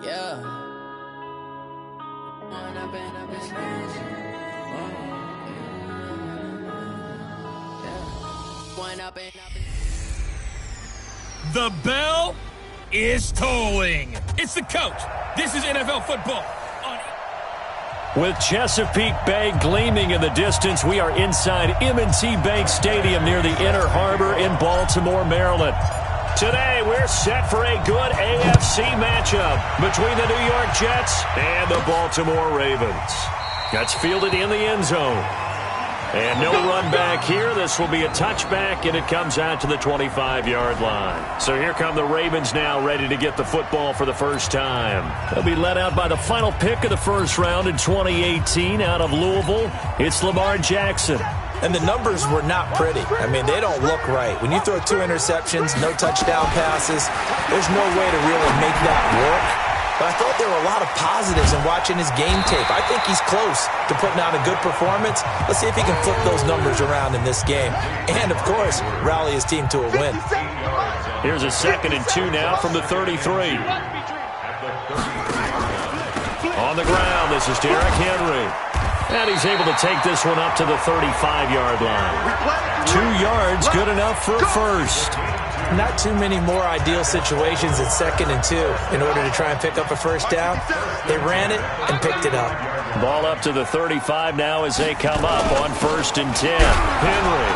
Yeah. The bell is tolling. It's the coach. This is NFL football. With Chesapeake Bay gleaming in the distance, we are inside M&T Bank Stadium near the Inner Harbor in Baltimore, Maryland. Today, we're set for a good AFC matchup between the New York Jets and the Baltimore Ravens. That's fielded in the end zone. And no run back here. This will be a touchback, and it comes out to the 25-yard line. So here come the Ravens now, ready to get the football for the first time. They'll be led out by the final pick of the first round in 2018 out of Louisville. It's Lamar Jackson. And the numbers were not pretty. I mean, they don't look right. When you throw 2 interceptions, no touchdown passes, there's no way to really make that work. But I thought there were a lot of positives in watching his game tape. I think he's close to putting out a good performance. Let's see if he can flip those numbers around in this game. And, of course, rally his team to a win. Here's a 2nd and 2 now from the 33. On the ground, this is Derrick Henry. And he's able to take this one up to the 35-yard line. 2 yards, good enough for a first. Not too many more ideal situations at 2nd and 2 in order to try and pick up a first down. They ran it and picked it up. Ball up to the 35 now as they come up on 1st and 10. Henry.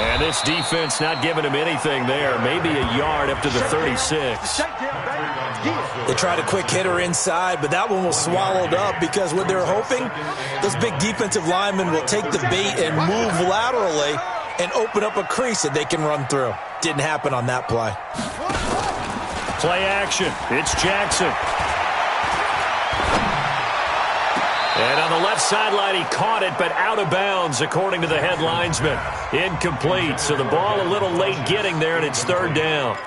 And this defense not giving him anything there. Maybe a yard up to the 36. They tried a quick hitter inside, but that one was swallowed up because what they're hoping, those big defensive linemen will take the bait and move laterally and open up a crease that they can run through. Didn't happen on that play. Play action. It's Jackson. And on the left sideline, he caught it, but out of bounds, according to the head linesman. Incomplete, so the ball a little late getting there, and it's 3rd down.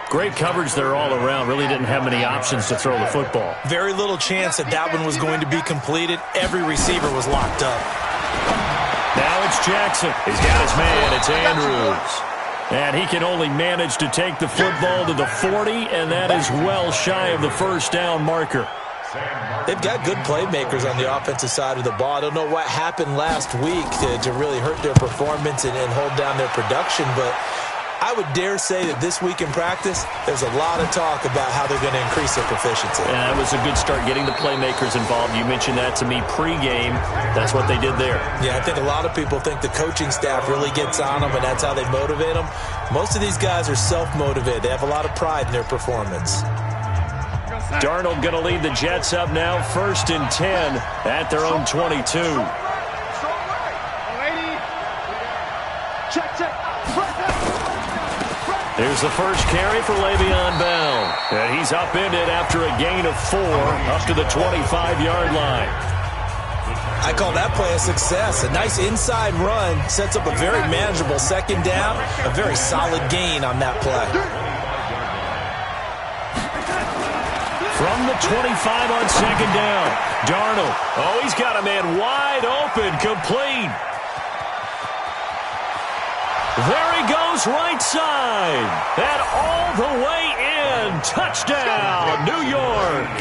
Great coverage there all around. Really didn't have many options to throw the football. Very little chance that that one was going to be completed. Every receiver was locked up. Now it's Jackson. He's got his man. It's Andrews. And he can only manage to take the football to the 40, and that is well shy of the first down marker. They've got good playmakers on the offensive side of the ball. I don't know what happened last week to really hurt their performance and hold down their production, but I would dare say that this week in practice, there's a lot of talk about how they're going to increase their proficiency. And that was a good start, getting the playmakers involved. You mentioned that to me pregame. That's what they did there. Yeah, I think a lot of people think the coaching staff really gets on them, and that's how they motivate them. Most of these guys are self-motivated. They have a lot of pride in their performance. Darnold going to lead the Jets up now, 1st and 10 at their own 22. Here's the first carry for Le'Veon Bell. And he's upended after a gain of 4 up to the 25-yard line. I call that play a success. A nice inside run sets up a very manageable 2nd down. A very solid gain on that play. From the 25 on 2nd down, Darnold. Oh, he's got a man wide open, complete. There he goes, right side. And all the way in. Touchdown, New York.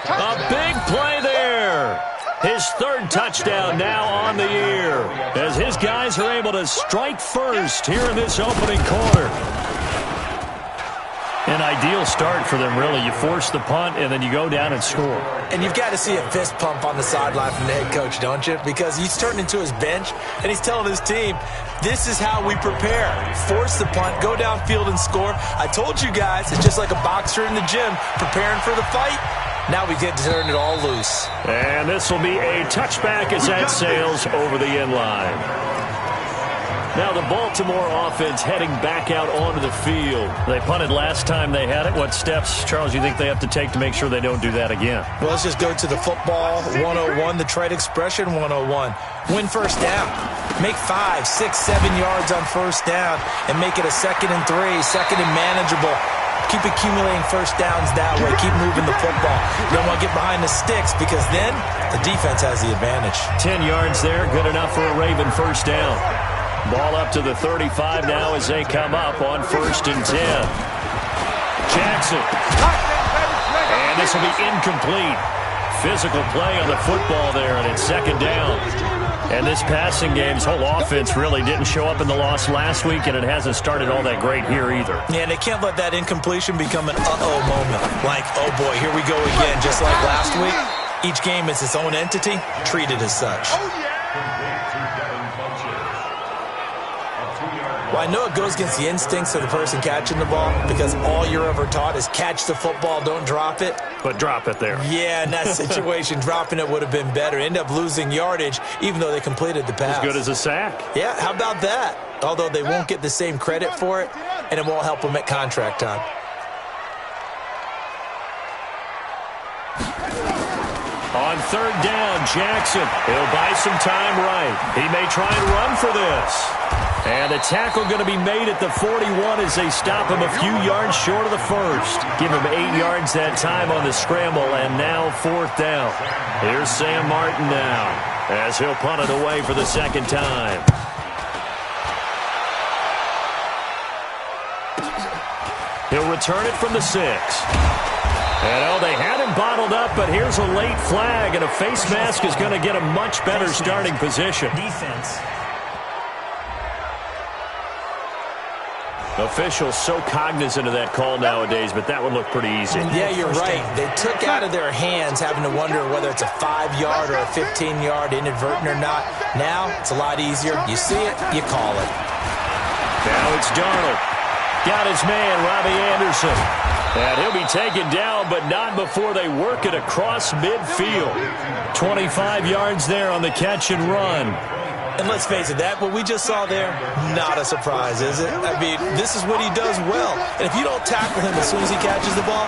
A big play there. His 3rd touchdown now on the year, as his guys are able to strike first here in this opening quarter. An ideal start for them, really. You force the punt, and then you go down and score. And you've got to see a fist pump on the sideline from the head coach, don't you? Because he's turned into his bench, and he's telling his team, this is how we prepare. Force the punt, go downfield and score. I told you guys, it's just like a boxer in the gym preparing for the fight. Now we get to turn it all loose. And this will be a touchback as that sails over the end line. Now the Baltimore offense heading back out onto the field. They punted last time they had it. What steps, Charles, you think they have to take to make sure they don't do that again? Well, let's just go to the football 101, the trade expression 101. Win first down. Make 5, 6, 7 yards on first down and make it a 2nd and 3, 2nd and manageable. Keep accumulating first downs that way. Keep moving the football. You don't want to get behind the sticks because then the defense has the advantage. 10 yards there, good enough for a Raven first down. Ball up to the 35 now as they come up on 1st and 10. Jackson. And this will be incomplete. Physical play on the football there, and it's second down. And this passing game's whole offense really didn't show up in the loss last week, and it hasn't started all that great here either. Yeah, and they can't let that incompletion become an uh-oh moment. Like, oh boy, here we go again, just like last week. Each game is its own entity, treated as such. Well, I know it goes against the instincts of the person catching the ball because all you're ever taught is catch the football, don't drop it. But drop it there. Yeah, in that situation, dropping it would have been better. End up losing yardage, even though they completed the pass. As good as a sack. Yeah, how about that? Although they won't get the same credit for it, and it won't help them at contract time. On third down, Jackson. He'll buy some time right. He may try and run for this. And the tackle going to be made at the 41 as they stop him a few yards short of the first. Give him 8 yards that time on the scramble, and now fourth down. Here's Sam Martin now as he'll punt it away for the second time. He'll return it from the 6. And, oh, they had him bottled up, but here's a late flag, and a face mask is going to get a much better starting position. Defense. Officials so cognizant of that call nowadays, but that would look pretty easy. Yeah, you're right. They took out of their hands having to wonder whether it's a 5-yard or a 15-yard, inadvertent or not. Now it's a lot easier. You see it, you call it. Now it's Darnold. Got his man, Robbie Anderson. And he'll be taken down, but not before they work it across midfield. 25 yards there on the catch and run. And let's face it, what we just saw there, not a surprise, is it? I mean, this is what he does well. And if you don't tackle him as soon as he catches the ball,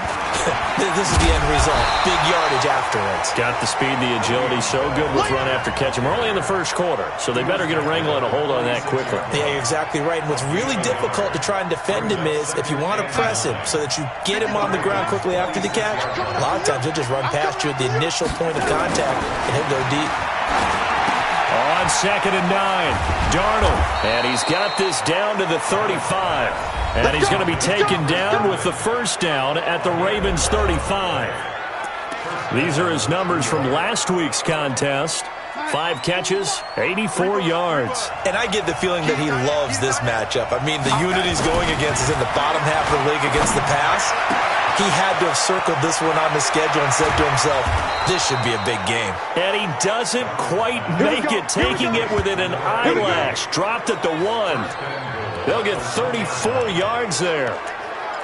this is the end result. Big yardage afterwards. Got the speed, the agility, so good with run after catch. And we're only in the first quarter, so they better get a wrangle and a hold on that quickly. Yeah, you're exactly right. And what's really difficult to try and defend him is if you want to press him so that you get him on the ground quickly after the catch, a lot of times he'll just run past you at the initial point of contact, and he'll go deep. On second and 9, Darnold. And he's got this down to the 35. And he's going to be taken down with the first down at the Ravens' 35. These are his numbers from last week's contest. 5 catches, 84 yards. And I get the feeling that he loves this matchup. I mean, the unit he's going against is in the bottom half of the league against the pass. He had to have circled this one on the schedule and said to himself, this should be a big game. And he doesn't quite make it, taking it within an eyelash. Dropped at the 1. They'll get 34 yards there.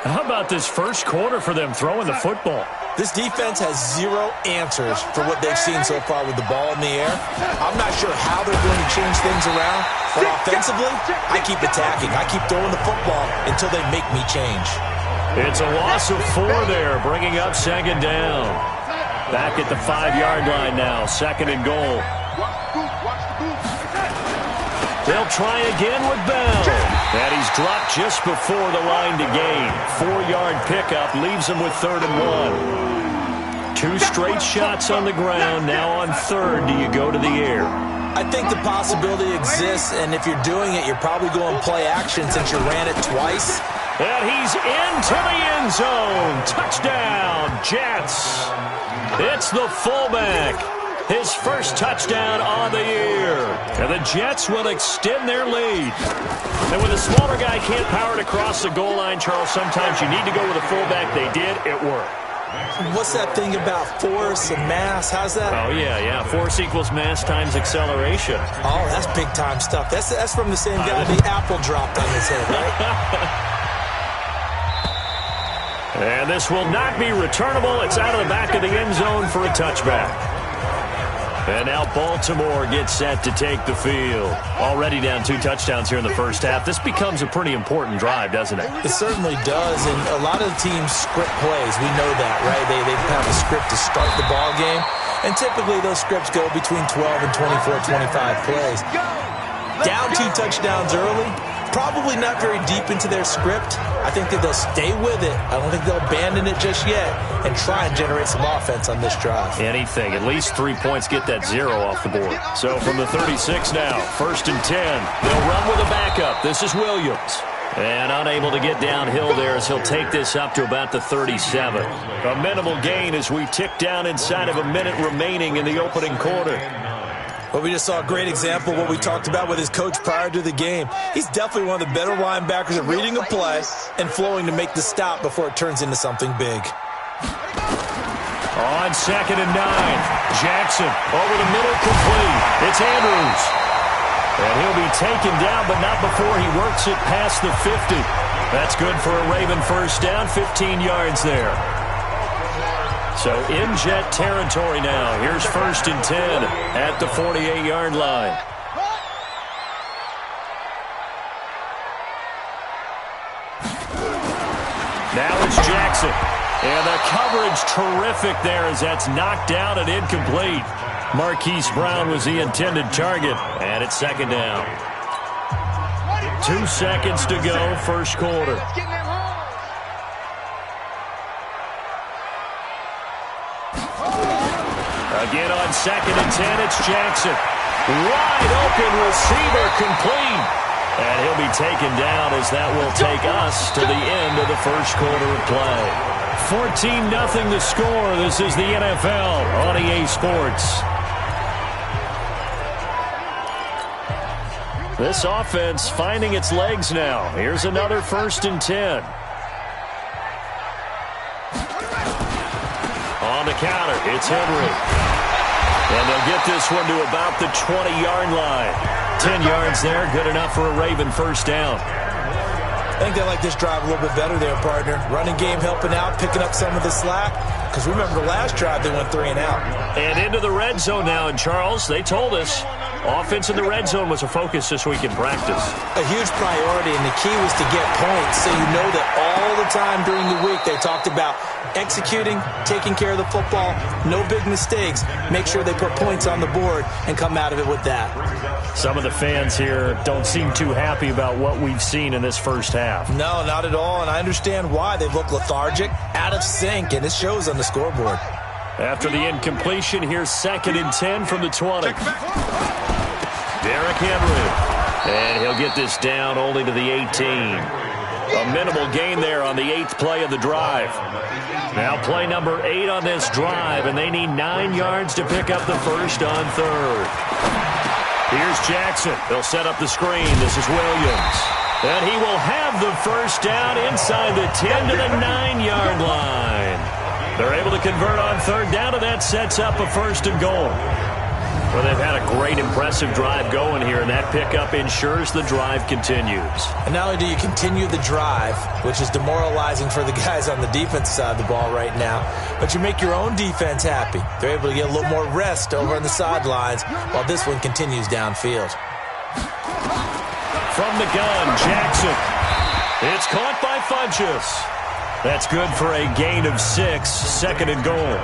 How about this first quarter for them throwing the football? This defense has 0 answers for what they've seen so far with the ball in the air. I'm not sure how they're going to change things around, but offensively, I keep attacking. I keep throwing the football until they make me change. It's a loss of 4 there, bringing up second down. Back at the 5-yard line now, second and goal. They'll try again with Bell. And he's dropped just before the line to gain. 4-yard pickup leaves him with third and 1. 2 straight shots on the ground. Now on third, do you go to the air? I think the possibility exists, and if you're doing it, you're probably going play action since you ran it twice. And he's into the end zone. Touchdown, Jets. It's the fullback. His first touchdown on the year. And the Jets will extend their lead. And when the smaller guy can't power it across the goal line, Charles, sometimes you need to go with a fullback. They did. It worked. What's that thing about force and mass? How's that? Oh, yeah. Force equals mass times acceleration. Oh, that's big-time stuff. That's from the same guy the apple dropped on his head, right? And this will not be returnable. It's out of the back of the end zone for a touchback. And now Baltimore gets set to take the field. Already down 2 touchdowns here in the first half. This becomes a pretty important drive, doesn't it? It certainly does, and a lot of the teams script plays. We know that, right? They have a script to start the ball game, and typically those scripts go between 12 and 24, 25 plays. Down 2 touchdowns early, probably not very deep into their script. I think that they'll stay with it. I don't think they'll abandon it just yet and try and generate some offense on this drive. Anything. At least 3 points, get that 0 off the board. So from the 36 now, first and 10. They'll run with a backup. This is Williams. And unable to get downhill there as he'll take this up to about the 37. A minimal gain as we tick down inside of a minute remaining in the opening quarter. Well, we just saw a great example of what we talked about with his coach prior to the game. He's definitely one of the better linebackers at reading a play and flowing to make the stop before it turns into something big. On 2nd and 9, Jackson over the middle, complete. It's Andrews. And he'll be taken down, but not before he works it past the 50. That's good for a Raven first down, 15 yards there. So in Jet territory now. Here's 1st and 10 at the 48-yard line. Now it's Jackson. And the coverage terrific there as that's knocked down and incomplete. Marquise Brown was the intended target, and it's 2nd down. 2 seconds to go, first quarter. Again on 2nd and 10, it's Jackson. Wide open receiver, complete. And he'll be taken down as that will take us to the end of the first quarter of play. 14-0 the score. This is the NFL on EA Sports. This offense finding its legs now. Here's another 1st and 10. On the counter, it's Henry. And they'll get this one to about the 20-yard line. 10 yards there, good enough for a Raven first down. I think they like this drive a little bit better there, partner. Running game helping out, picking up some of the slack. Because remember the last drive, they went 3 and out. And into the red zone now, and Charles, they told us offense in the red zone was a focus this week in practice. A huge priority, and the key was to get points. So you know that all the time during the week they talked about executing, taking care of the football, no big mistakes. Make sure they put points on the board and come out of it with that. Some of the fans here don't seem too happy about what we've seen in this first half. No, not at all, and I understand why. They've looked lethargic, out of sync, and it shows on the scoreboard. After the incompletion, here's 2nd and 10 from the 20. Derrick Henry. And he'll get this down only to the 18. A minimal gain there on the 8th play of the drive. Now play number 8 on this drive, and they need 9 yards to pick up the first on 3rd. Here's Jackson. They'll set up the screen. This is Williams. And he will have the first down inside the 10 to the 9-yard line. They're able to convert on 3rd down, and that sets up a 1st and goal. Well, they've had a great, impressive drive going here, and that pickup ensures the drive continues. And not only do you continue the drive, which is demoralizing for the guys on the defense side of the ball right now, but you make your own defense happy. They're able to get a little more rest over on the sidelines while this one continues downfield. From the gun, Jackson. It's caught by Funchess. That's good for a gain of 6, 2nd and goal.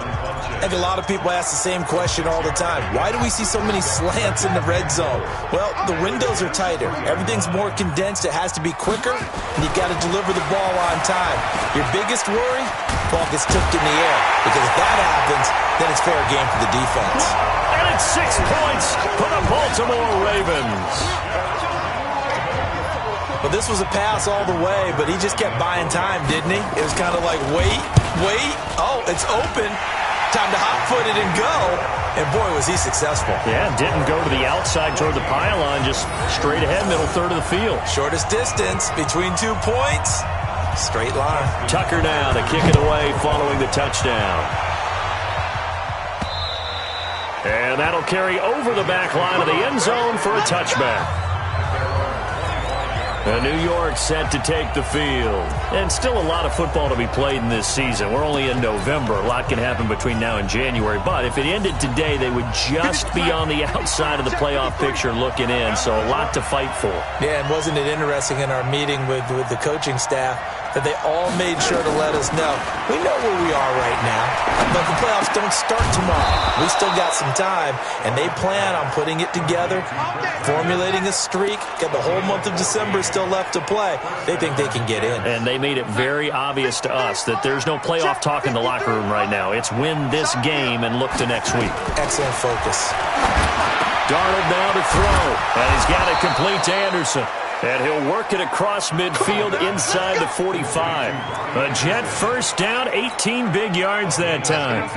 I think a lot of people ask the same question all the time. Why do we see so many slants in the red zone? Well, the windows are tighter. Everything's more condensed. It has to be quicker, and you've got to deliver the ball on time. Your biggest worry? Ball gets tipped in the air. Because if that happens, then it's fair game for the defense. And it's 6 points for the Baltimore Ravens. Well, this was a pass all the way, but he just kept buying time, didn't he? It was kind of like, wait. Oh, it's open. Time to hot-foot it and go. And, boy, was he successful. Yeah, didn't go to the outside toward the pylon, just straight ahead, middle third of the field. Shortest distance between 2 points. Straight line. Tucker now to kick it away following the touchdown. And that'll carry over the back line of the end zone for a touchback. New York set to take the field. And still a lot of football to be played in this season. We're only in November. A lot can happen between now and January. But if it ended today, they would just be on the outside of the playoff picture looking in. So a lot to fight for. Yeah, and wasn't it interesting in our meeting with the coaching staff that they all made sure to let us know. We know where we are right now, but the playoffs don't start tomorrow. We still got some time, and they plan on putting it together, formulating a streak, got the whole month of December still left to play. They think they can get in. And they made it very obvious to us that there's no playoff talk in the locker room right now. It's win this game and look to next week. Excellent focus. Darnold now to throw, and he's got it complete to Anderson. And he'll work it across midfield inside the 45. A Jet first down, 18 big yards that time.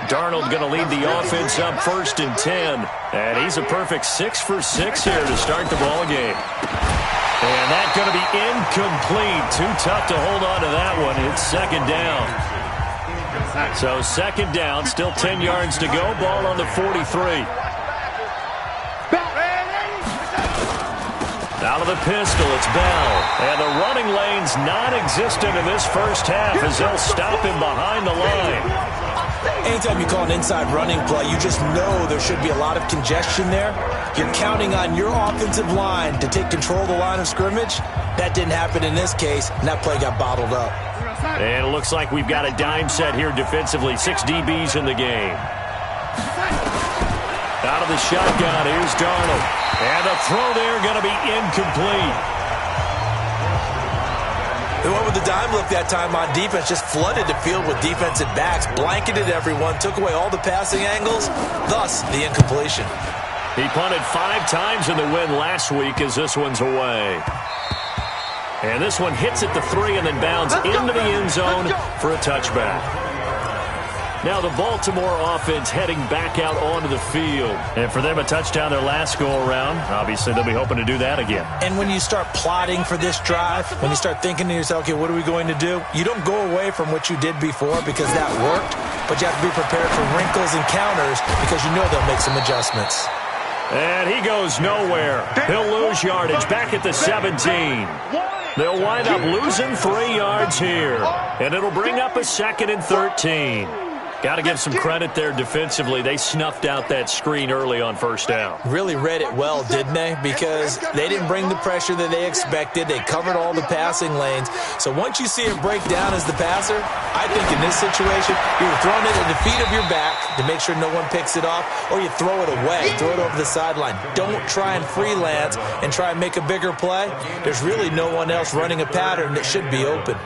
Darnold going to lead the offense up 1st and 10. And he's a perfect 6 for 6 here to start the ball game. And that's going to be incomplete. Too tough to hold on to that one. It's 2nd down. So 2nd down, still 10 yards to go. Ball on the 43. Out of the pistol, it's Bell. And the running lane's non-existent in this first half as they'll stop him behind the line. Anytime you call an inside running play, you just know there should be a lot of congestion there. You're counting on your offensive line to take control of the line of scrimmage. That didn't happen in this case, and that play got bottled up. And it looks like we've got a dime set here defensively. 6 DBs in the game. Out of the shotgun, here's Darnold. And the throw there going to be incomplete. They went with the dime look that time on defense, just flooded the field with defensive backs, blanketed everyone, took away all the passing angles, thus the incompletion. He punted 5 times in the win last week as this one's away. And this one hits at the 3 and then bounds into the end zone for a touchback. Now the Baltimore offense heading back out onto the field. And for them, a touchdown their last go-around. Obviously, they'll be hoping to do that again. And when you start plotting for this drive, when you start thinking to yourself, okay, what are we going to do? You don't go away from what you did before because that worked, but you have to be prepared for wrinkles and counters because you know they'll make some adjustments. And he goes nowhere. He'll lose yardage back at the 17. They'll wind up losing 3 yards here. And it'll bring up a 2nd and 13. Got to give some credit there defensively. They snuffed out that screen early on 1st down. Really read it well, didn't they? Because they didn't bring the pressure that they expected. They covered all the passing lanes. So once you see it break down as the passer, I think in this situation, you're throwing it at the feet of your back to make sure no one picks it off, or you throw it away, throw it over the sideline. Don't try and freelance and try and make a bigger play. There's really no one else running a pattern that should be open.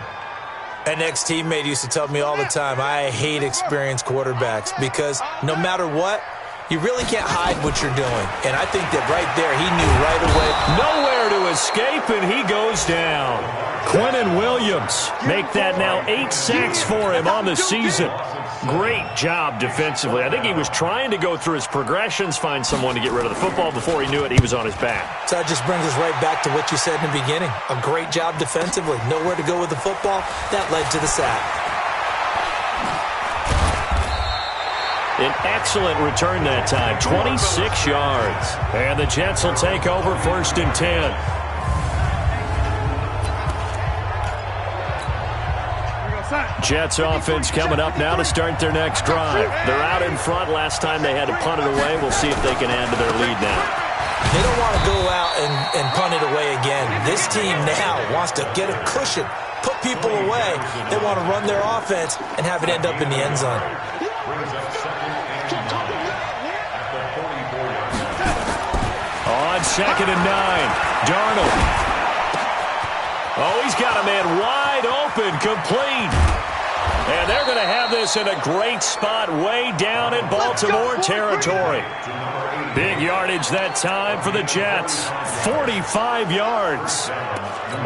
An ex-teammate used to tell me all the time, I hate experienced quarterbacks because no matter what, you really can't hide what you're doing. And I think that right there, he knew right away. Nowhere to escape, and he goes down. Quinnen Williams make that now 8 sacks for him on the season. Great job defensively. I think he was trying to go through his progressions, find someone to get rid of the football. Before he knew it, he was on his back. So that just brings us right back to what you said in the beginning. A great job defensively. Nowhere to go with the football. That led to the sack. An excellent return that time. 26 yards. And the Jets will take over 1st and 10. Jets offense coming up now to start their next drive. They're out in front. Last time they had to punt it away. We'll see if they can add to their lead now. They don't want to go out and punt it away again. This team now wants to get a cushion, put people away. They want to run their offense and have it end up in the end zone. On 2nd and 9, Darnold. Oh, he's got a man wide open, complete. And they're going to have this in a great spot way down in Baltimore territory. Big yardage that time for the Jets. 45 yards.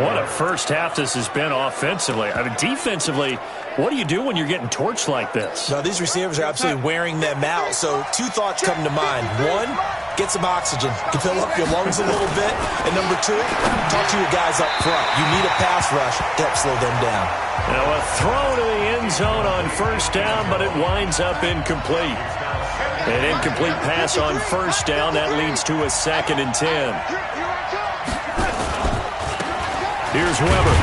What a first half this has been offensively. I mean, defensively, what do you do when you're getting torched like this? Now, these receivers are absolutely wearing them out. So 2 thoughts come to mind. 1, get some oxygen. You fill up your lungs a little bit. And number 2, talk to your guys up front. You need a pass rush to help slow them down. Now a throw to the end zone on 1st down, but it winds up incomplete. An incomplete pass on 1st down. That leads to a 2nd and 10. Here's Weber.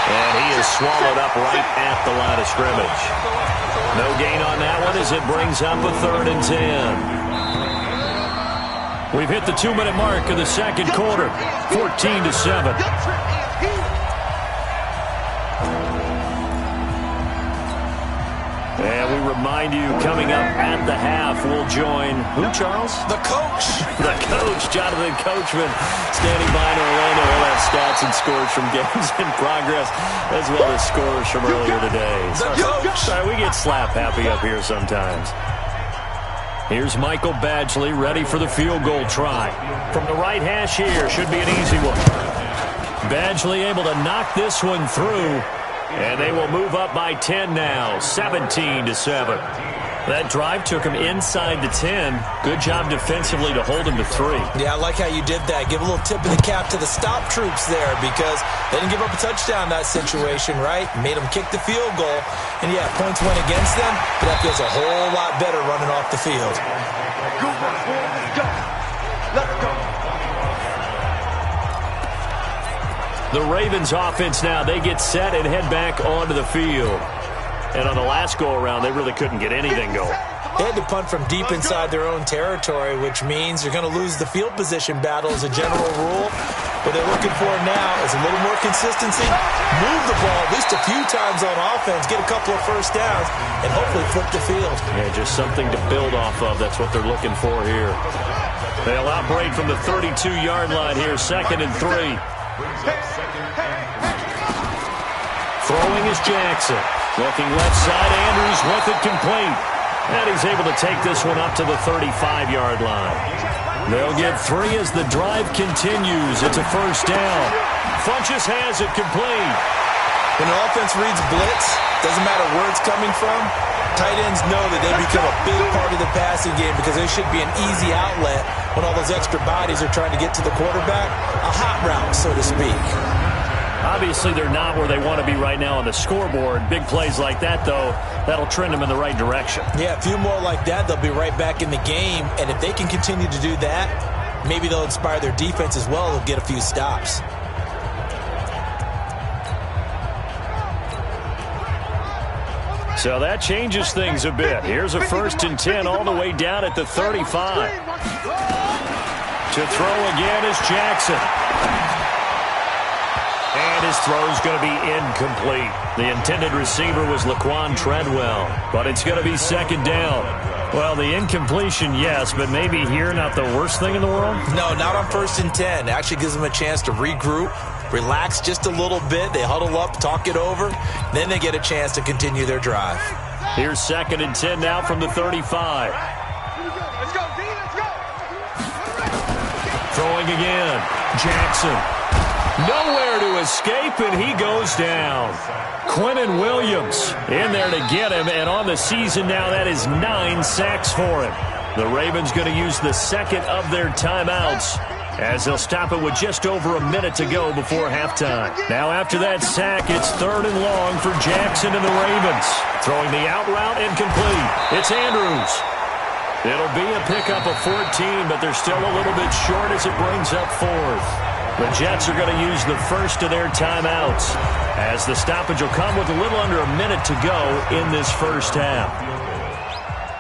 And he is swallowed up right at the line of scrimmage. No gain on that one as it brings up a 3rd and 10. We've hit the 2-minute mark of the 2nd quarter. 14-7. And we remind you, coming up at the half, we'll join who, Charles? The coach. The coach, Jonathan Coachman, standing by in Orlando. He'll have stats and scores from games in progress, as well as scores from earlier today. The coach. Sorry, we get slap happy up here sometimes. Here's Michael Badgley ready for the field goal try. From the right hash here, should be an easy one. Badgley able to knock this one through, and they will move up by 10 now, 17-7. That drive took him inside the 10. Good job defensively to hold him to 3. Yeah, I like how you did that. Give a little tip of the cap to the stop troops there because they didn't give up a touchdown in that situation, right? Made them kick the field goal. And, yeah, points went against them, but that feels a whole lot better running off the field. Let's go. The Ravens offense now, they get set and head back onto the field. And on the last go-around, they really couldn't get anything going. They had to punt from deep inside their own territory, which means you're going to lose the field position battle as a general rule. What they're looking for now is a little more consistency, move the ball at least a few times on offense, get a couple of first downs, and hopefully flip the field. Yeah, just something to build off of. That's what they're looking for here. They'll outbreak from the 32-yard line here, 2nd and 3. Throwing is Jackson. Looking left side, Andrews with it complete. And he's able to take this one up to the 35-yard line. They'll get 3 as the drive continues. It's a first down. Funchess has it complete. When an offense reads blitz, doesn't matter where it's coming from, tight ends know that they become a big part of the passing game because there should be an easy outlet when all those extra bodies are trying to get to the quarterback. A hot route, so to speak. Obviously, they're not where they want to be right now on the scoreboard. Big plays like that, though, that'll trend them in the right direction. Yeah, a few more like that, they'll be right back in the game. And if they can continue to do that, maybe they'll inspire their defense as well. They'll get a few stops. So that changes things a bit. Here's a 1st and 10 all the way down at the 35. To throw again is Jackson. And his throw's going to be incomplete. The intended receiver was Laquan Treadwell, but it's going to be 2nd down. Well, the incompletion, yes, but maybe here not the worst thing in the world? No, not on 1st and 10. It actually gives them a chance to regroup, relax just a little bit. They huddle up, talk it over. Then they get a chance to continue their drive. Here's 2nd and 10 now from the 35. Let's go, D, let's go. Throwing again. Jackson. Nowhere to escape, and he goes down. Quinnen Williams in there to get him, and on the season now, that is 9 sacks for him. The Ravens going to use the 2nd of their timeouts as they'll stop it with just over a minute to go before halftime. Now after that sack, it's 3rd and long for Jackson and the Ravens. Throwing the out route incomplete. It's Andrews. It'll be a pickup of 14, but they're still a little bit short as it brings up 4th. The Jets are going to use the 1st of their timeouts as the stoppage will come with a little under a minute to go in this first half.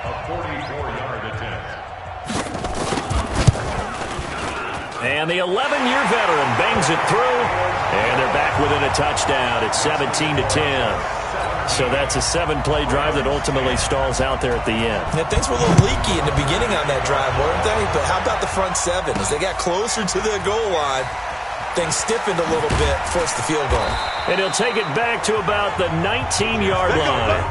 A 44-yard attempt. And the 11-year veteran bangs it through, and they're back within a touchdown. It's 17-10. So that's a 7-play drive that ultimately stalls out there at the end. Yeah, things were a little leaky in the beginning on that drive, weren't they? But how about the front 7? As they got closer to the goal line, things stiffened a little bit, forced the field goal. And he'll take it back to about the 19-yard line.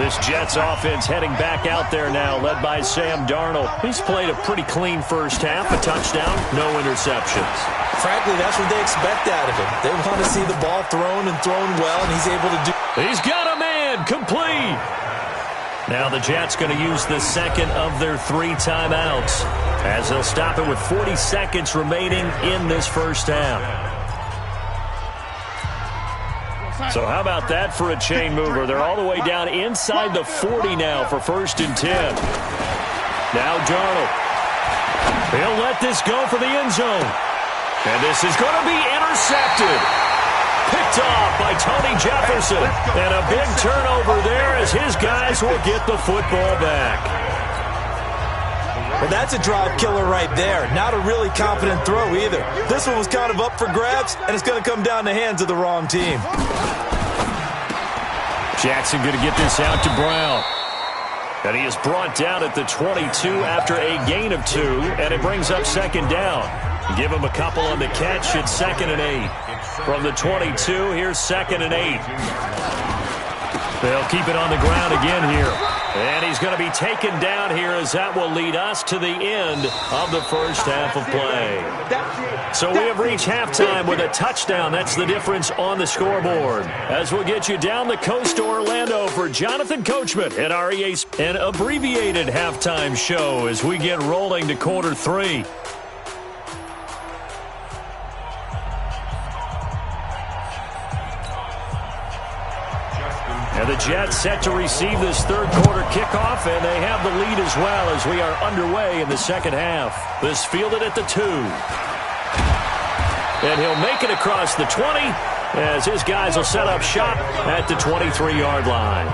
This Jets offense heading back out there now, led by Sam Darnold. He's played a pretty clean first half, a touchdown, no interceptions. Frankly, that's what they expect out of him. They want to see the ball thrown and thrown well, and he's able to do. He's got a man, complete. Now the Jets going to use the 2nd of their 3 timeouts as they'll stop it with 40 seconds remaining in this first half. So how about that for a chain mover? They're all the way down inside the 40 now for 1st and 10. Now Darnold. He'll let this go for the end zone. And this is going to be intercepted. Picked off by Tony Jefferson. And a big turnover there as his guys will get the football back. Well, that's a drive killer right there. Not a really confident throw either. This one was kind of up for grabs, and it's going to come down the hands of the wrong team. Jackson going to get this out to Brown. And he is brought down at the 22 after a gain of 2, and it brings up 2nd down. Give him a couple on the catch. It's 2nd and 8. From the 22, here's 2nd and 8. They'll keep it on the ground again here. And he's going to be taken down here as that will lead us to the end of the first half of play. So we have reached halftime with a touchdown. That's the difference on the scoreboard. As we'll get you down the coast to Orlando for Jonathan Coachman at REA's an abbreviated halftime show as we get rolling to quarter 3. And the Jets set to receive this third quarter kickoff, and they have the lead as well as we are underway in the second half. This fielded at the 2. And he'll make it across the 20 as his guys will set up shop at the 23-yard line.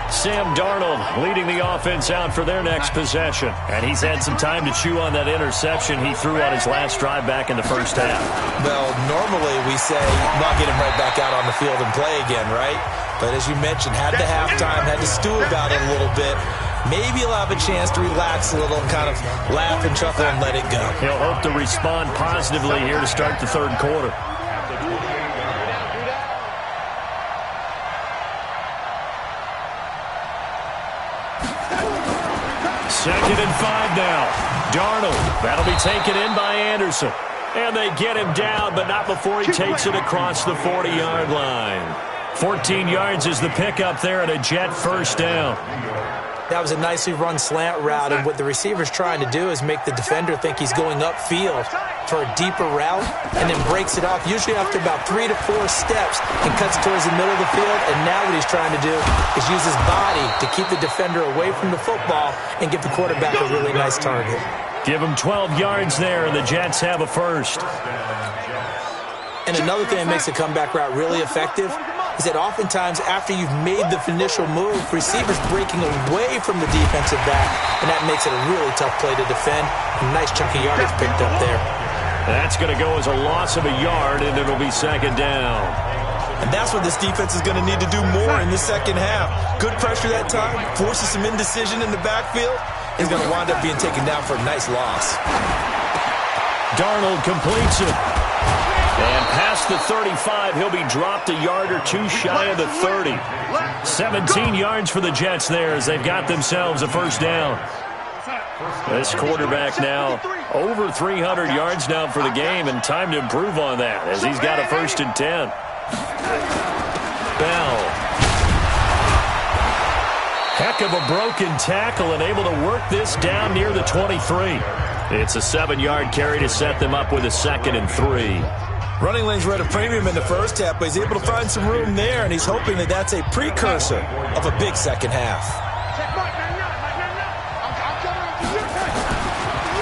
Sam Darnold leading the offense out for their next possession. And he's had some time to chew on that interception he threw on his last drive back in the first half. Well, normally we say, not get him right back out on the field and play again, right? But as you mentioned, had the halftime, had to stew about it a little bit. Maybe he'll have a chance to relax a little and kind of laugh and chuckle and let it go. He'll hope to respond positively here to start the third quarter. Second and 5 now. Darnold. That'll be taken in by Anderson. And they get him down, but not before he takes it across the 40-yard line. 14 yards is the pickup there at a Jet first down. That was a nicely run slant route, and what the receiver's trying to do is make the defender think he's going upfield for a deeper route, and then breaks it off, usually after about 3 to 4 steps, and cuts towards the middle of the field. And now what he's trying to do is use his body to keep the defender away from the football and give the quarterback a really nice target. Give him 12 yards there, and the Jets have a first. And another thing that makes the comeback route really effective is that oftentimes after you've made the initial move, receivers breaking away from the defensive back, and that makes it a really tough play to defend. A nice chunk of yardage picked up there. That's going to go as a loss of a yard, and it'll be second down. And that's what this defense is going to need to do more in the second half. Good pressure that time, forces some indecision in the backfield. He's going to wind up being taken down for a nice loss. Darnold completes it. And past the 35, he'll be dropped a yard or two shy of the 30. 17 yards for the Jets there as they've got themselves a first down. This quarterback now over 300 yards now for the game, and time to improve on that as he's got a 1st and 10. Bell. Heck of a broken tackle and able to work this down near the 23. It's a 7-yard carry to set them up with a 2nd and 3. Running lanes were at a premium in the first half, but he's able to find some room there, and he's hoping that that's a precursor of a big second half.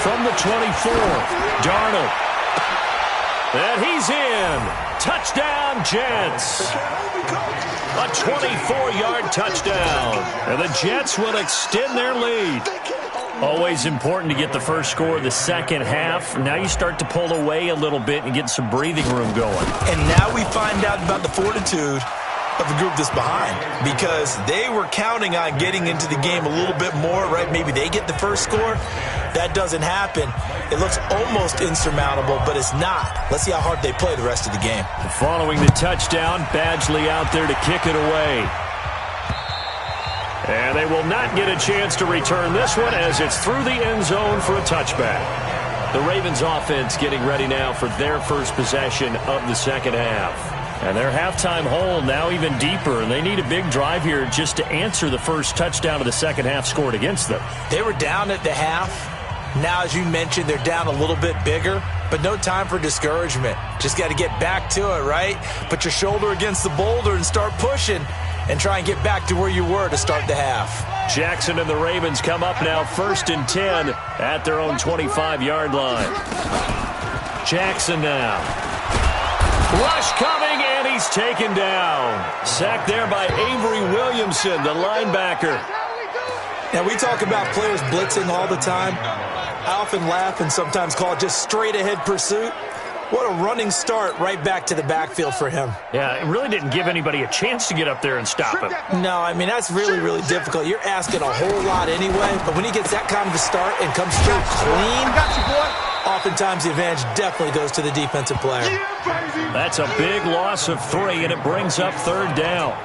From the 24, Darnold. And he's in. Touchdown, Jets. A 24-yard touchdown. And the Jets will extend their lead. Always important to get the first score of the second half. Now you start to pull away a little bit and get some breathing room going. And now we find out about the fortitude of the group that's behind, because they were counting on getting into the game a little bit more, right? Maybe they get the first score. That doesn't happen. It looks almost insurmountable, but it's not. Let's see how hard they play the rest of the game. Following the touchdown, Badgley out there to kick it away. And they will not get a chance to return this one as it's through the end zone for a touchback. The Ravens offense getting ready now for their first possession of the second half. And their halftime hole now even deeper, and they need a big drive here just to answer the first touchdown of the second half scored against them. They were down at the half. Now, as you mentioned, they're down a little bit bigger, but no time for discouragement. Just got to get back to it, right? Put your shoulder against the boulder and start pushing and try and get back to where you were to start the half. Jackson and the Ravens come up now 1st and 10 at their own 25-yard line. Jackson now. Rush coming, and he's taken down. Sacked there by Avery Williamson, the linebacker. Now, we talk about players blitzing all the time. I often laugh and sometimes call it just straight-ahead pursuit. What a running start right back to the backfield for him. Yeah, it really didn't give anybody a chance to get up there and stop him. No, I mean, that's really, really difficult. You're asking a whole lot anyway, but when he gets that kind of a start and comes through clean, oftentimes the advantage definitely goes to the defensive player. That's a big loss of 3, and it brings up 3rd down.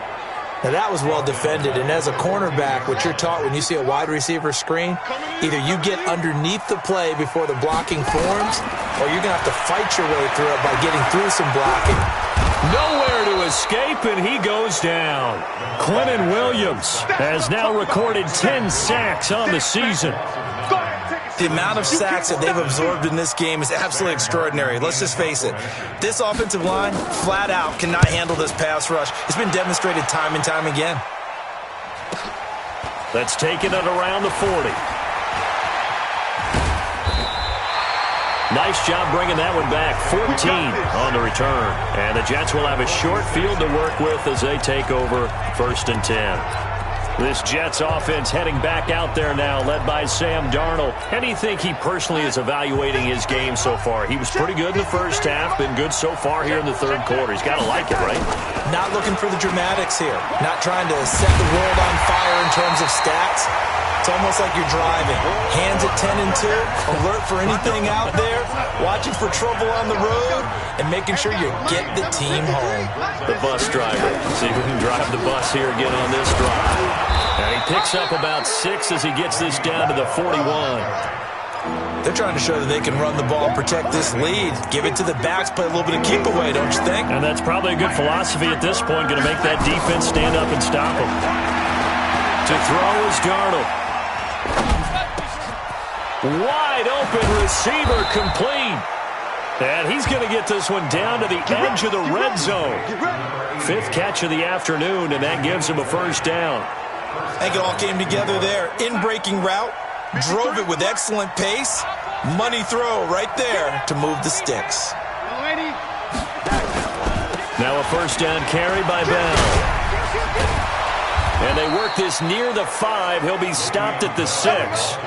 Now, that was well defended, and as a cornerback, what you're taught when you see a wide receiver screen, either you get underneath the play before the blocking forms, or you're going to have to fight your way through it by getting through some blocking. Nowhere to escape, and he goes down. Quentin Williams has now recorded 10 sacks on the season. The amount of sacks that they've absorbed in this game is absolutely extraordinary. Let's just face it. This offensive line, flat out, cannot handle this pass rush. It's been demonstrated time and time again. That's taken it around the 40. Nice job bringing that one back. 14 on the return. And the Jets will have a short field to work with as they take over 1st and 10. This Jets offense heading back out there now, led by Sam Darnold. How do you think he personally is evaluating his game so far? He was pretty good in the first half, been good so far here in the 3rd quarter. He's got to like it, right? Not looking for the dramatics here. Not trying to set the world on fire in terms of stats. It's almost like you're driving. Hands at 10 and 2, alert for anything out there, watching for trouble on the road, and making sure you get the team home. The bus driver. See who can drive the bus here again on this drive. And he picks up about 6 as he gets this down to the 41. They're trying to show that they can run the ball and protect this lead. Give it to the backs, play a little bit of keep away, don't you think? And that's probably a good philosophy at this point, going to make that defense stand up and stop him. To throw is Darnold. Wide open receiver complete. And he's going to get this one down to the edge of the red zone. 5th catch of the afternoon, and that gives him a 1st down. I think it all came together there. In-breaking route, drove it with excellent pace. Money throw right there to move the sticks. Now a 1st down carry by Bell. And they work this near the 5. He'll be stopped at the 6.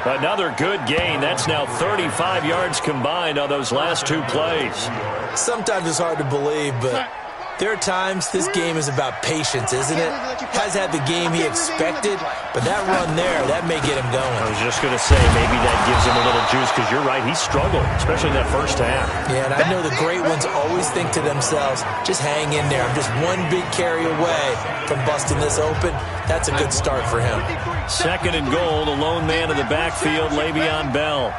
Another good gain. That's now 35 yards combined on those last 2 plays. Sometimes it's hard to believe, but there are times this game is about patience, isn't it? Has had the game he expected, but that run there, that may get him going. I was just going to say, maybe that gives him a little juice, because you're right, he struggled, especially in that first half. Yeah, and I know the great ones always think to themselves, just hang in there. I'm just one big carry away from busting this open. That's a good start for him. 2nd and goal, the lone man in the backfield, Le'Veon Bell.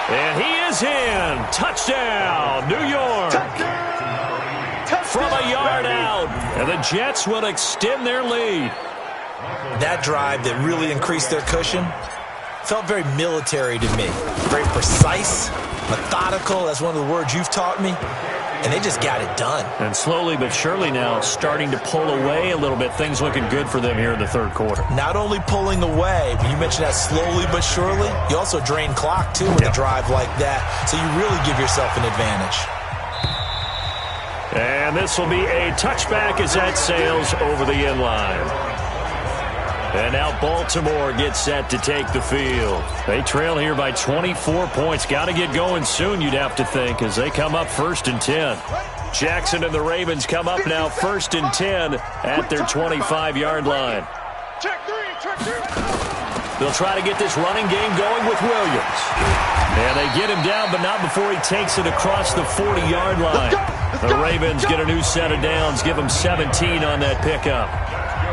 And he is in. Touchdown, New York. From a yard out. And the Jets will extend their lead. That drive that really increased their cushion felt very military to me. Very precise, methodical. That's one of the words you've taught me. And they just got it done. And slowly but surely now starting to pull away a little bit. Things looking good for them here in the 3rd quarter. Not only pulling away, but you mentioned that slowly but surely, you also drain clock, too, with a drive like that. So you really give yourself an advantage. And this will be a touchback as that sails over the end line. And now Baltimore gets set to take the field. They trail here by 24 points. Got to get going soon, you'd have to think, as they come up 1st and 10. Jackson and the Ravens come up now 1st and 10 at their 25-yard line. They'll try to get this running game going with Williams. And they get him down, but not before he takes it across the 40-yard line. The Ravens get a new set of downs, give him 17 on that pickup.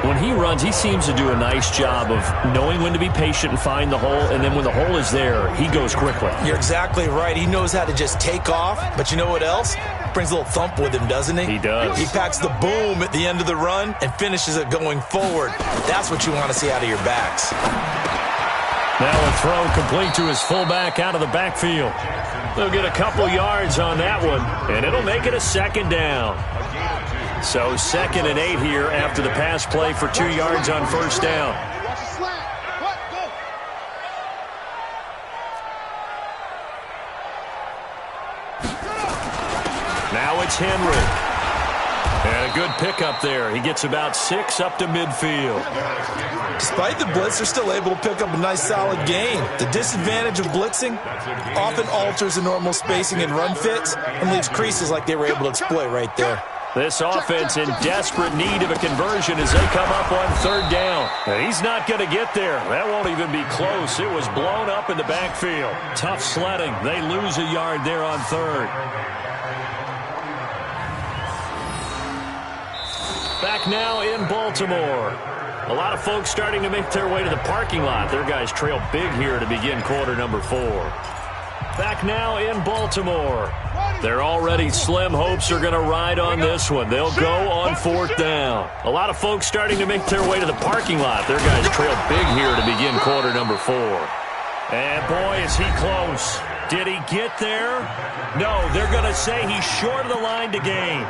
When he runs, he seems to do a nice job of knowing when to be patient and find the hole, and then when the hole is there, he goes quickly. You're exactly right. He knows how to just take off, but you know what else? Brings a little thump with him, doesn't he? He does. He packs the boom at the end of the run and finishes it going forward. That's what you want to see out of your backs. Now a throw complete to his fullback out of the backfield. They'll get a couple yards on that one, and it'll make it a 2nd down. So 2nd and 8 here after the pass play for 2 yards on 1st down. Now it's Henry. And a good pickup there. He gets about 6 up to midfield. Despite the blitz, they're still able to pick up a nice solid gain. The disadvantage of blitzing often alters the normal spacing and run fits and leaves creases like they were able to exploit right there. This offense in desperate need of a conversion as they come up on 3rd down. And he's not going to get there. That won't even be close. It was blown up in the backfield. Tough sledding. They lose a yard there on 3rd. Back now in Baltimore. A lot of folks starting to make their way to the parking lot. Their guys trail big here to begin quarter number 4. Back now in Baltimore. Their already slim hopes are going to ride on this one. They'll go on 4th down. A lot of folks starting to make their way to the parking lot. Their guys trail big here to begin quarter number 4. And boy, is he close. Did he get there? No, they're going to say he's short of the line to gain.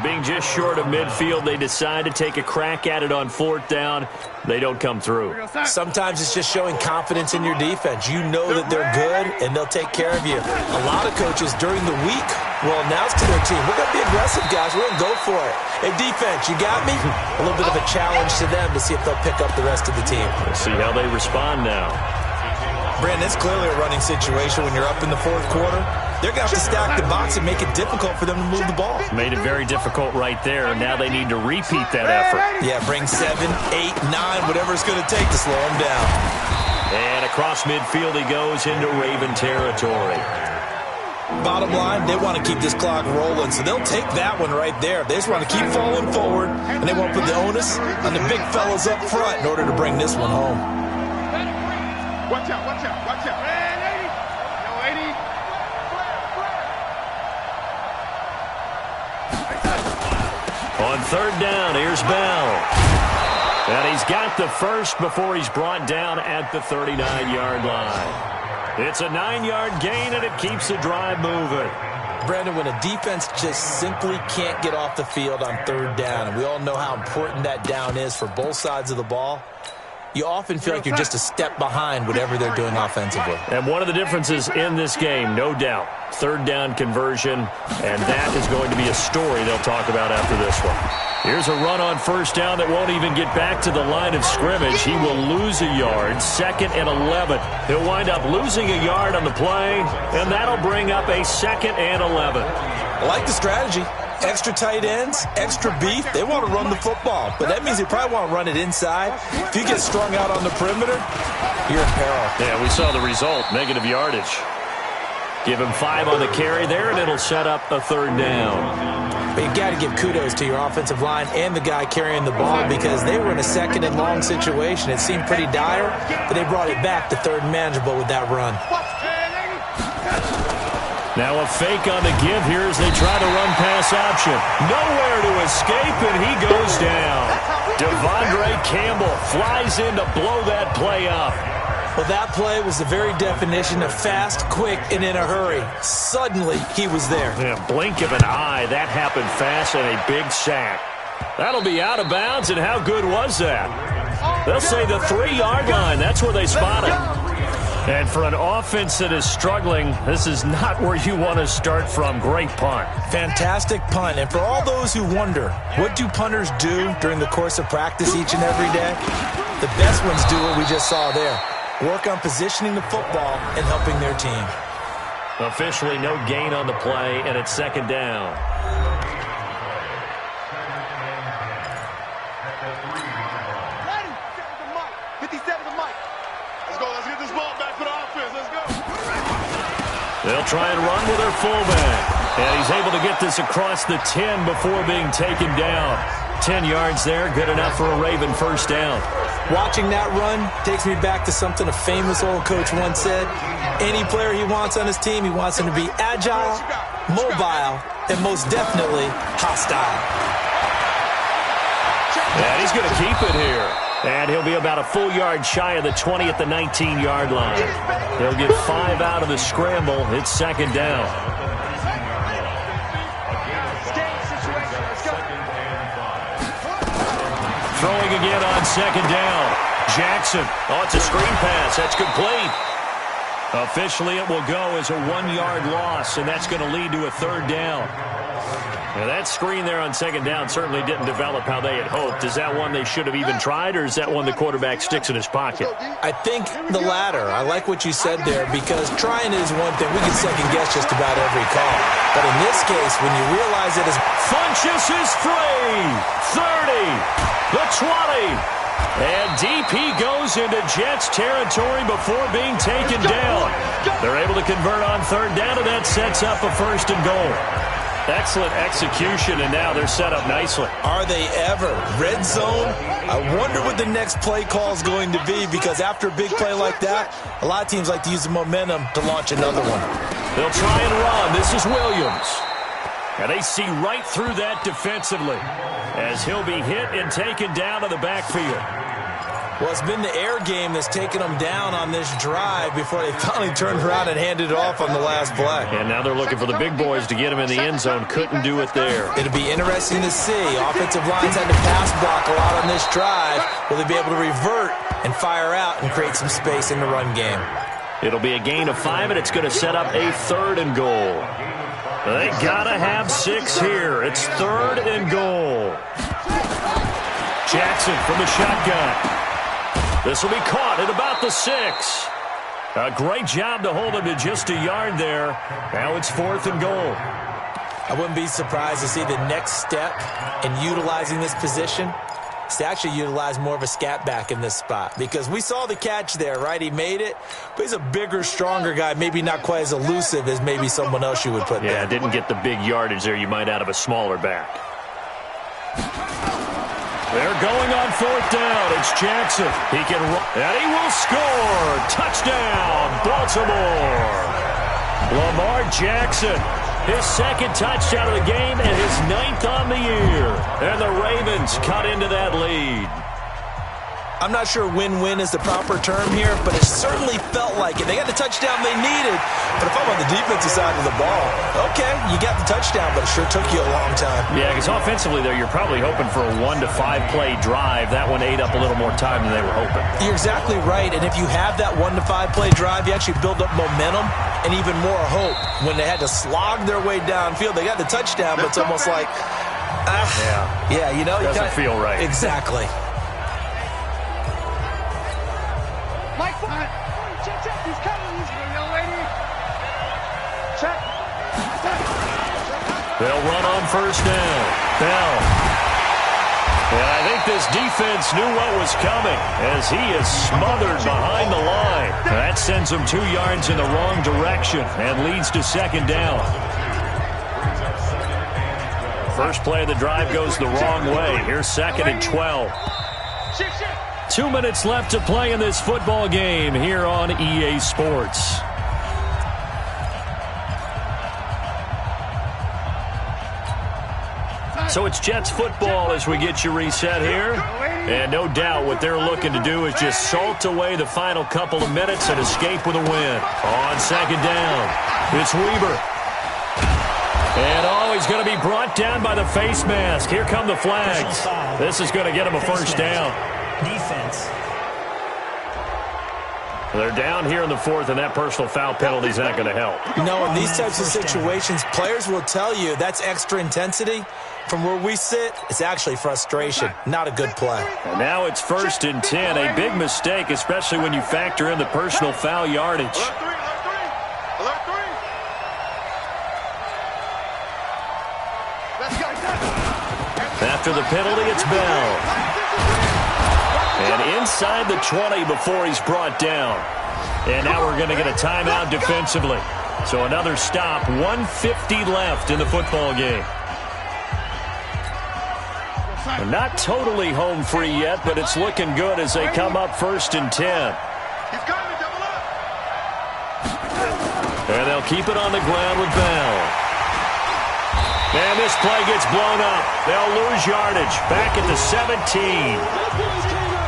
Being just short of midfield, they decide to take a crack at it on 4th down. They don't come through. Sometimes it's just showing confidence in your defense. You know that they're good, and they'll take care of you. A lot of coaches during the week will announce to their team, we're going to be aggressive, guys. We're going to go for it. Hey, defense, you got me? A little bit of a challenge to them to see if they'll pick up the rest of the team. We'll see how they respond now. Brandon, it's clearly a running situation when you're up in the 4th quarter. They're going to have to stack the box and make it difficult for them to move the ball. Made it very difficult right there. Now they need to repeat that effort. Yeah, bring 7, 8, 9, whatever it's going to take to slow them down. And across midfield he goes into Raven territory. Bottom line, they want to keep this clock rolling, so they'll take that one right there. They just want to keep falling forward, and they want to put the onus on the big fellas up front in order to bring this one home. Watch out, watch out, watch out. Hey, 80. Yo, 80. On 3rd down, here's Bell. And he's got the first before he's brought down at the 39-yard line. It's a 9-yard gain, and it keeps the drive moving. Brandon, when a defense just simply can't get off the field on 3rd down, and we all know how important that down is for both sides of the ball, you often feel like you're just a step behind whatever they're doing offensively. And one of the differences in this game, no doubt, 3rd down conversion, and that is going to be a story they'll talk about after this one. Here's a run on 1st down that won't even get back to the line of scrimmage. He will lose a yard, 2nd and 11. He'll wind up losing a yard on the play, and that'll bring up a 2nd and 11. I like the strategy. Extra tight ends, extra beef. They want to run the football, but that means they probably want to run it inside. If you get strung out on the perimeter, you're in peril. Yeah, we saw the result, negative yardage. Give him 5 on the carry there, and it'll set up a 3rd down. But you got to give kudos to your offensive line and the guy carrying the ball because they were in a 2nd and long situation. It seemed pretty dire, but they brought it back to 3rd and manageable with that run. Now a fake on the give here as they try to run pass option. Nowhere to escape, and he goes down. Devondre Campbell flies in to blow that play up. Well, that play was the very definition of fast, quick, and in a hurry. Suddenly, he was there. Yeah, blink of an eye. That happened fast and a big sack. That'll be out of bounds, and how good was that? They'll say the 3-yard line. That's where they spot it. And for an offense that is struggling, this is not where you want to start from. Great punt. Fantastic punt. And for all those who wonder, what do punters do during the course of practice each and every day? The best ones do what we just saw there. Work on positioning the football and helping their team. Officially no gain on the play, and it's 2nd down. They'll try and run with their fullback. And he's able to get this across the 10 before being taken down. 10 yards there, good enough for a Raven 1st down. Watching that run takes me back to something a famous old coach once said. Any player he wants on his team, he wants him to be agile, mobile, and most definitely hostile. And he's going to keep it here. And he'll be about a full yard shy of the 20 at the 19-yard line. He'll get 5 out of the scramble. It's 2nd down. Throwing again on 2nd down. Jackson. Oh, it's a screen pass. That's complete. Officially, it will go as a 1-yard loss, and that's going to lead to a 3rd down. Now that screen there on second down certainly didn't develop how they had hoped. Is that one they should have even tried, or is that one the quarterback sticks in his pocket? I think the latter. I like what you said there, because trying is one thing. We can second-guess just about every call. But in this case, when you realize it is... Funchess is free. 30. The 20. And DP goes into Jets territory before being taken down. They're able to convert on third down, and that sets up a first and goal. Excellent execution, and now they're set up nicely. Are they ever? Red zone? I wonder what the next play call is going to be, because after a big play like that, a lot of teams like to use the momentum to launch another one. They'll try and run. This is Williams. And they see right through that defensively as he'll be hit and taken down to the backfield. Well, it's been the air game that's taken them down on this drive before they finally turned around and handed it off on the last play. And now they're looking for the big boys to get him in the end zone. Couldn't do it there. It'll be interesting to see. Offensive lines had to pass block a lot on this drive. Will they be able to revert and fire out and create some space in the run game? It'll be a gain of 5, and it's going to set up a third and goal. They got to have 6 here. It's third and goal. Jackson from the shotgun. This will be caught at about the 6. A great job to hold him to just a yard there. Now it's fourth and goal. I wouldn't be surprised to see the next step in utilizing this position is to actually utilize more of a scat back in this spot, because we saw the catch there, right? He made it, but he's a bigger, stronger guy, maybe not quite as elusive as maybe someone else you would put there. Yeah, didn't get the big yardage there you might out of a smaller back. They're going on fourth down. It's Jackson. He can run, and he will score. Touchdown, Baltimore. Lamar Jackson, his second touchdown of the game and his 9th on the year. And the Ravens cut into that lead. I'm not sure win-win is the proper term here, but it certainly felt like it. They got the touchdown they needed, but if I'm on the defensive side of the ball, okay, you got the touchdown, but it sure took you a long time. Yeah, because offensively, though, you're probably hoping for a 1 to 5 play drive. That one ate up a little more time than they were hoping. You're exactly right, and if you have that 1 to 5 play drive, you actually build up momentum and even more hope. When they had to slog their way downfield, they got the touchdown, but it's almost like, yeah, you know. Doesn't feel right. Exactly. He's coming. He's young lady. Check. They'll run on first down. Bell. And I think this defense knew what was coming as he is smothered behind the line. That sends him 2 yards in the wrong direction and leads to second down. First play of the drive goes the wrong way. Here's second and 12. 2 minutes left to play in this football game here on EA Sports. So it's Jets football as we get you reset here. And no doubt what they're looking to do is just salt away the final couple of minutes and escape with a win. On second down, it's Weber. And he's going to be brought down by the face mask. Here come the flags. This is going to get him a first down. Defense. They're down here in the fourth, and that personal foul penalty is not going to help. No, in these types of situations, players will tell you that's extra intensity. From where we sit, it's actually frustration. Not a good play. And now it's first and 10. A big mistake, especially when you factor in the personal foul yardage. Alert 3. Let's go. After the penalty, it's Bell. And inside the 20 before he's brought down. And now we're going to get a timeout defensively. So another stop, 1:50 left in the football game. And not totally home free yet, but it's looking good as they come up first and 10. He's coming, double up. And they'll keep it on the ground with Bell. And this play gets blown up. They'll lose yardage. Back at the 17.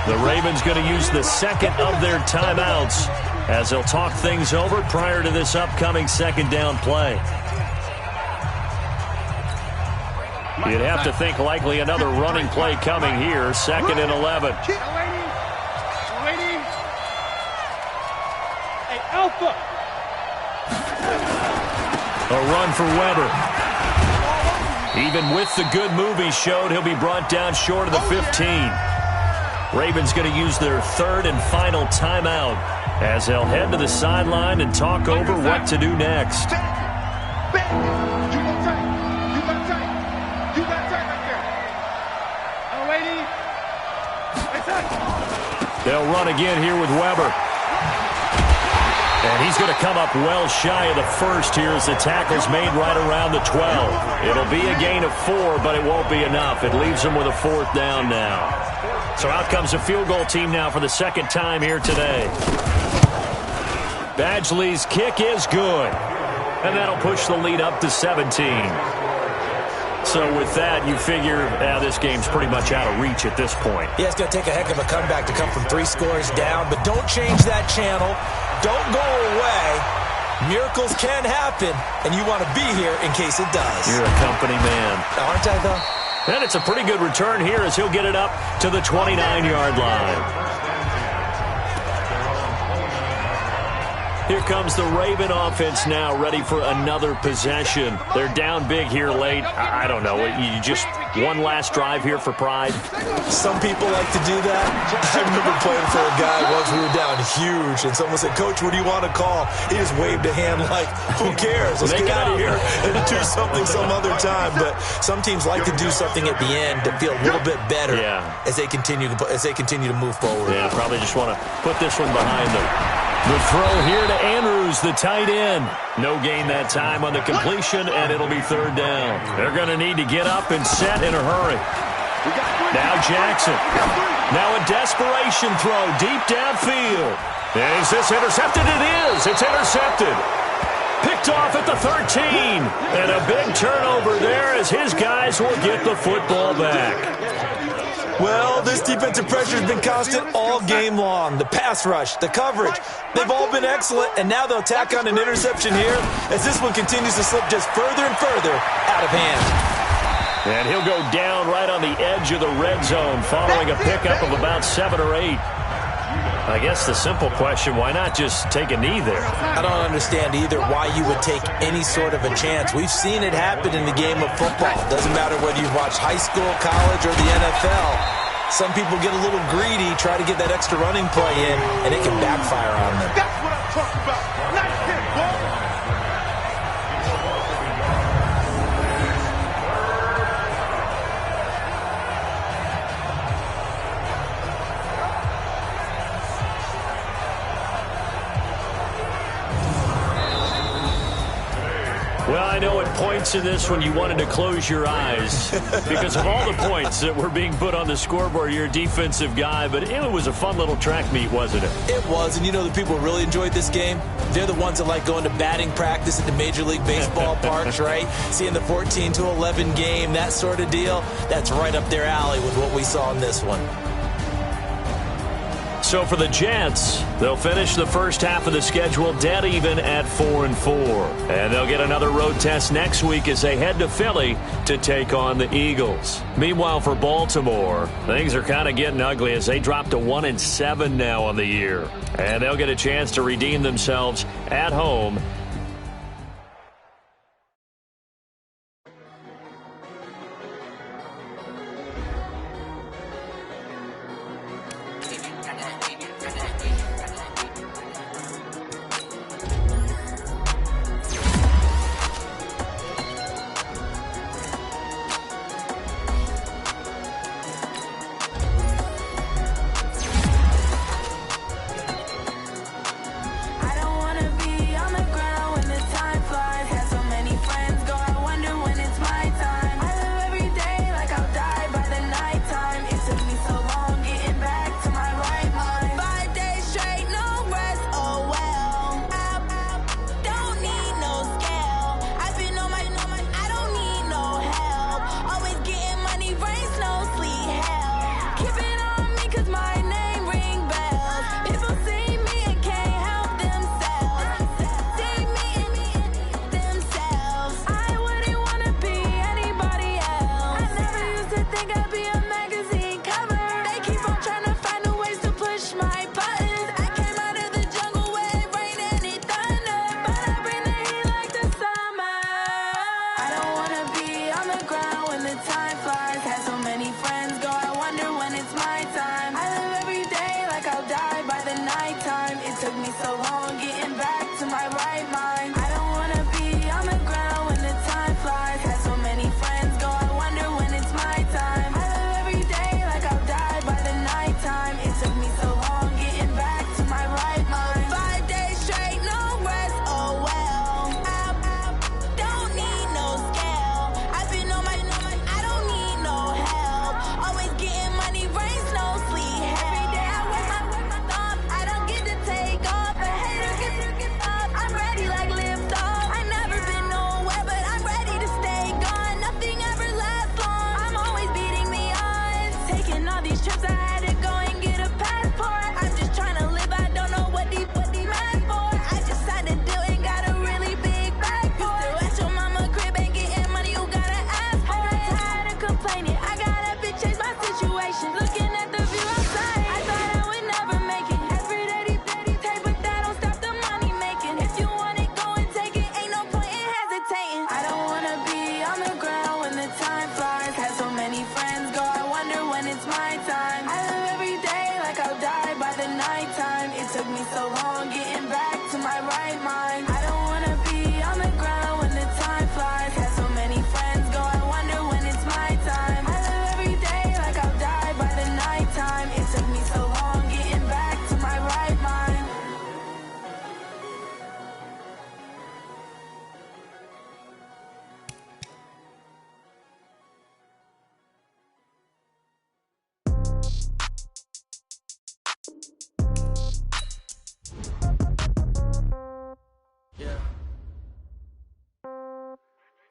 The Ravens going to use the second of their timeouts as they'll talk things over prior to this upcoming second down play. You'd have to think likely another running play coming here. Second and 11. Hey, Alpha. A run for Weber. Even with the good move he showed, he'll be brought down short of the 15. Ravens going to use their third and final timeout as they'll head to the sideline and talk over what to do next. They'll run again here with Weber. And he's going to come up well shy of the first here as the tackle's made right around the 12. It'll be a gain of 4, but it won't be enough. It leaves them with a 4th down now. So out comes the field goal team now for the second time here today. Badgley's kick is good. And that'll push the lead up to 17. So with that, you figure this game's pretty much out of reach at this point. Yeah, it's going to take a heck of a comeback to come from 3 scores down, but don't change that channel. Don't go away. Miracles can happen, and you want to be here in case it does. You're a company man. Aren't I, though? And it's a pretty good return here as he'll get it up to the 29-yard line. Here comes the Raven offense now, ready for another possession. They're down big here late. I don't know. You just one last drive here for pride? Some people like to do that. I remember playing for a guy once. We were down huge, and someone said, "Coach, what do you want to call?" He just waved a hand like, "Who cares? Let's get out of here and do something some other time." But some teams like to do something at the end to feel a little bit better as they continue to move forward. Yeah, probably just want to put this one behind them. The throw here to Andrews, the tight end. No gain that time on the completion, and it'll be 3rd down. They're going to need to get up and set in a hurry. Now Jackson. Now a desperation throw deep downfield. Is this intercepted? It is. It's intercepted. Picked off at the 13. And a big turnover there as his guys will get the football back. Well, this defensive pressure has been constant all game long. The pass rush, the coverage, they've all been excellent, and now they'll tack on an interception here as this one continues to slip just further and further out of hand. And he'll go down right on the edge of the red zone following a pickup of about 7 or 8. I guess the simple question, why not just take a knee there? I don't understand either why you would take any sort of a chance. We've seen it happen in the game of football. Doesn't matter whether you've watched high school, college, or the NFL. Some people get a little greedy, try to get that extra running play in, and it can backfire on them. That's what I'm talking about. Nice hit, boy. Well, I know at points in this when you wanted to close your eyes because of all the points that were being put on the scoreboard. You're a defensive guy, but it was a fun little track meet, wasn't it? It was, and you know the people who really enjoyed this game? They're the ones that like going to batting practice at the Major League Baseball parks, right? Seeing the 14-11 game, that sort of deal. That's right up their alley with what we saw in this one. So for the Jets, they'll finish the first half of the schedule dead even at 4-4. And they'll get another road test next week as they head to Philly to take on the Eagles. Meanwhile, for Baltimore, things are kind of getting ugly as they drop to 1-7 now on the year. And they'll get a chance to redeem themselves at home. I don't wanna be on the ground.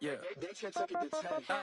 Yeah. They should took it to 10.